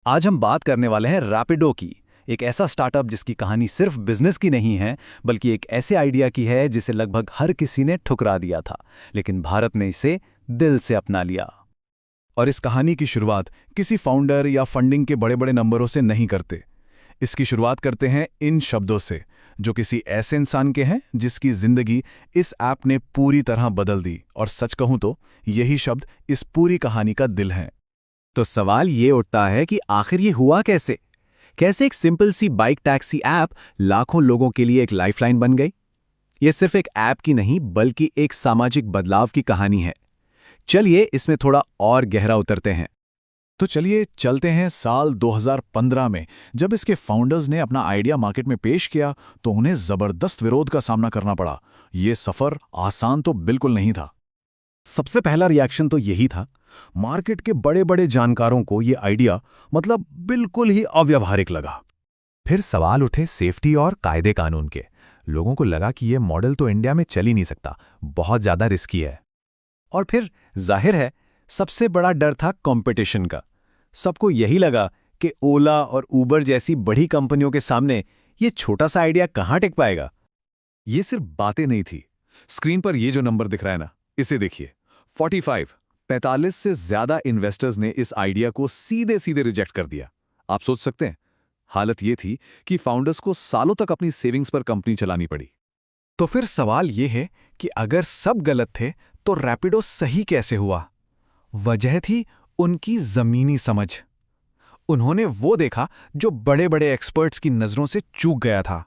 आज हम बात करने वाले हैं रैपिडो की। एक ऐसा स्टार्टअप जिसकी कहानी सिर्फ बिजनेस की नहीं है, बल्कि एक ऐसे आइडिया की है जिसे लगभग हर किसी ने ठुकरा दिया था, लेकिन भारत ने इसे दिल से अपना लिया। और इस कहानी की शुरुआत किसी फाउंडर या फंडिंग के बड़े बड़े नंबरों से नहीं करते। इसकी शुरुआत करते हैं इन शब्दों से, जो किसी ऐसे इंसान के हैं जिसकी जिंदगी इस ऐप ने पूरी तरह बदल दी। और सच कहूं तो यही शब्द इस पूरी कहानी का दिल हैं। तो सवाल ये उठता है कि आखिर ये हुआ कैसे? कैसे एक सिंपल सी बाइक टैक्सी ऐप लाखों लोगों के लिए एक लाइफलाइन बन गई? ये सिर्फ एक ऐप की नहीं, बल्कि एक सामाजिक बदलाव की कहानी है। चलिए इसमें थोड़ा और गहरा उतरते हैं। तो चलिए चलते हैं साल 2015 में, जब इसके फाउंडर्स ने अपना आइडिया मार्केट में पेश किया तो उन्हें जबरदस्त विरोध का सामना करना पड़ा। ये सफर आसान तो बिल्कुल नहीं था। सबसे पहला रिएक्शन तो यही था। मार्केट के बड़े बड़े जानकारों को ये आइडिया बिल्कुल ही अव्यावहारिक लगा। फिर सवाल उठे सेफ्टी और कायदे कानून के। लोगों को लगा कि ये मॉडल तो इंडिया में चल ही नहीं सकता, बहुत ज्यादा रिस्की है। और फिर जाहिर है, सबसे बड़ा डर था कंपटीशन का। सबको यही लगा कि ओला और उबर जैसी बड़ी कंपनियों के सामने ये छोटा सा आइडिया कहाँ टिक पाएगा। ये सिर्फ बातें नहीं थी। स्क्रीन पर ये जो नंबर दिख रहा है ना, इसे देखिए। 45 से ज्यादा इन्वेस्टर्स ने इस आइडिया को सीधे सीधे रिजेक्ट कर दिया। आप सोच सकते हैं, हालत ये थी कि फाउंडर्स को सालों तक अपनी सेविंग्स पर कंपनी चलानी पड़ी। तो फिर सवाल ये है कि अगर सब गलत थे तो रैपिडो सही कैसे हुआ? वजह थी उनकी जमीनी समझ। उन्होंने वो देखा जो बड़े बड़े एक्सपर्ट्स की नजरों से चूक गया था।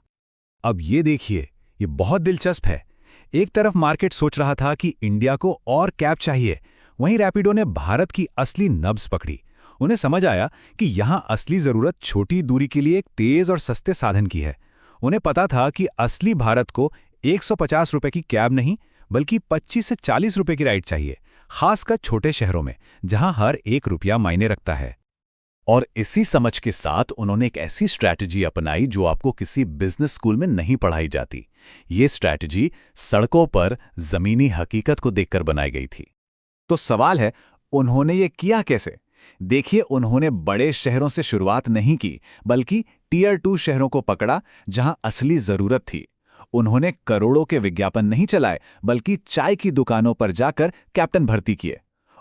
अब ये देखिए, ये बहुत दिलचस्प है। एक तरफ मार्केट सोच रहा था कि इंडिया को और कैप चाहिए, वहीं रैपिडो ने भारत की असली नब्ज पकड़ी। उन्हें समझ आया कि यहां असली जरूरत छोटी दूरी के लिए एक तेज और सस्ते साधन की है। उन्हें पता था कि असली भारत को 150 रुपए की कैब नहीं, बल्कि 25 से 40 रुपए की राइड चाहिए, खासकर छोटे शहरों में जहां हर एक रुपया मायने रखता है। और इसी समझ के साथ उन्होंने एक ऐसी स्ट्रैटेजी अपनाई जो आपको किसी बिजनेस स्कूल में नहीं पढ़ाई जाती। ये स्ट्रैटेजी सड़कों पर जमीनी हकीकत को देखकर बनाई गई थी। तो सवाल है, उन्होंने ये किया कैसे? देखिए, उन्होंने बड़े शहरों से शुरुआत नहीं की, बल्कि टियर 2 शहरों को पकड़ा जहां असली जरूरत थी। उन्होंने करोड़ों के विज्ञापन नहीं चलाए, बल्कि चाय की दुकानों पर जाकर कैप्टन भर्ती किए।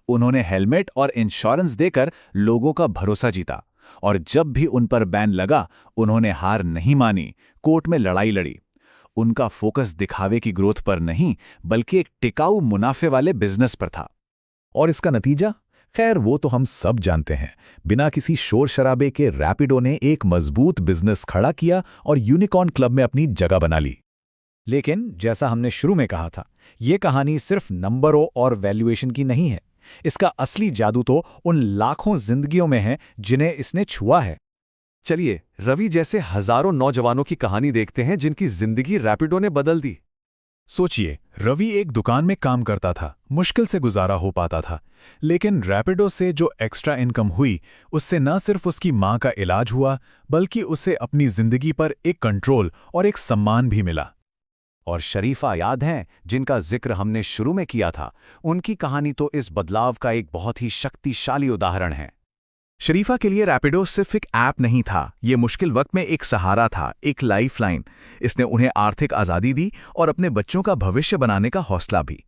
उन्होंने हेलमेट और इंश्योरेंस देकर लोगों का भरोसा जीता। और जब भी उन पर बैन लगा, उन्होंने हार नहीं मानी, कोर्ट में लड़ाई लड़ी। उनका फोकस दिखावे की ग्रोथ पर नहीं, बल्कि एक टिकाऊ मुनाफे वाले बिजनेस पर था। और इसका नतीजा? खैर, वो तो हम सब जानते हैं। बिना किसी शोर शराबे के रैपिडो ने एक मजबूत बिजनेस खड़ा किया और यूनिकॉर्न क्लब में अपनी जगह बना ली। लेकिन जैसा हमने शुरू में कहा था, ये कहानी सिर्फ नंबरों और वैल्यूएशन की नहीं है। इसका असली जादू तो उन लाखों जिंदगियों में है जिन्हें इसने छुआ है। चलिए रवि जैसे हजारों नौजवानों की कहानी देखते हैं जिनकी जिंदगी रैपिडो ने बदल दी। सोचिए, रवि एक दुकान में काम करता था, मुश्किल से गुजारा हो पाता था। लेकिन रैपिडो से जो एक्स्ट्रा इनकम हुई, उससे न सिर्फ उसकी मां का इलाज हुआ, बल्कि उसे अपनी जिंदगी पर एक कंट्रोल और एक सम्मान भी मिला। और शरीफा याद हैं, जिनका जिक्र हमने शुरू में किया था? उनकी कहानी तो इस बदलाव का एक बहुत ही शक्तिशाली उदाहरण है। शरीफा के लिए रैपिडो सिर्फ एक ऐप नहीं था, ये मुश्किल वक्त में एक सहारा था, एक लाइफलाइन। इसने उन्हें आर्थिक आज़ादी दी और अपने बच्चों का भविष्य बनाने का हौसला भी।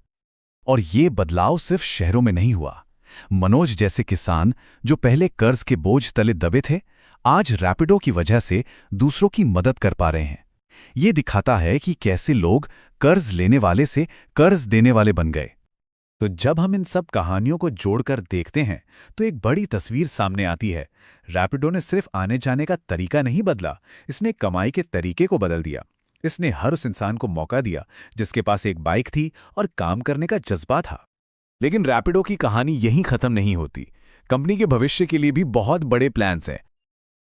और ये बदलाव सिर्फ शहरों में नहीं हुआ। मनोज जैसे किसान, जो पहले कर्ज के बोझ तले दबे थे, आज रैपिडो की वजह से दूसरों की मदद कर पा रहे हैं। ये दिखाता है कि कैसे लोग कर्ज लेने वाले से कर्ज देने वाले बन गए। तो जब हम इन सब कहानियों को जोड़कर देखते हैं, तो एक बड़ी तस्वीर सामने आती है। रैपिडो ने सिर्फ आने जाने का तरीका नहीं बदला, इसने कमाई के तरीके को बदल दिया। इसने हर उस इंसान को मौका दिया जिसके पास एक बाइक थी और काम करने का जज्बा था। लेकिन रैपिडो की कहानी यहीं खत्म नहीं होती। कंपनी के भविष्य के लिए भी बहुत बड़े प्लान्स हैं।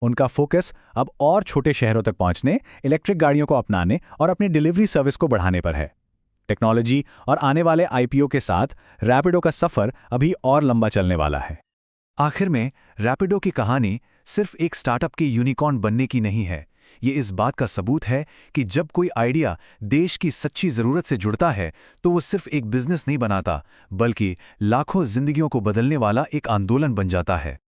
उनका फोकस अब और छोटे शहरों तक पहुंचने, इलेक्ट्रिक गाड़ियों को अपनाने और अपनी डिलीवरी सर्विस को बढ़ाने पर है। टेक्नोलॉजी और आने वाले आईपीओ के साथ रैपिडो का सफर अभी और लंबा चलने वाला है। आखिर में रैपिडो की कहानी सिर्फ एक स्टार्टअप के यूनिकॉर्न बनने की नहीं है। ये इस बात का सबूत है कि जब कोई आइडिया देश की सच्ची जरूरत से जुड़ता है, तो वो सिर्फ एक बिजनेस नहीं बनाता, बल्कि लाखों जिंदगियों को बदलने वाला एक आंदोलन बन जाता है।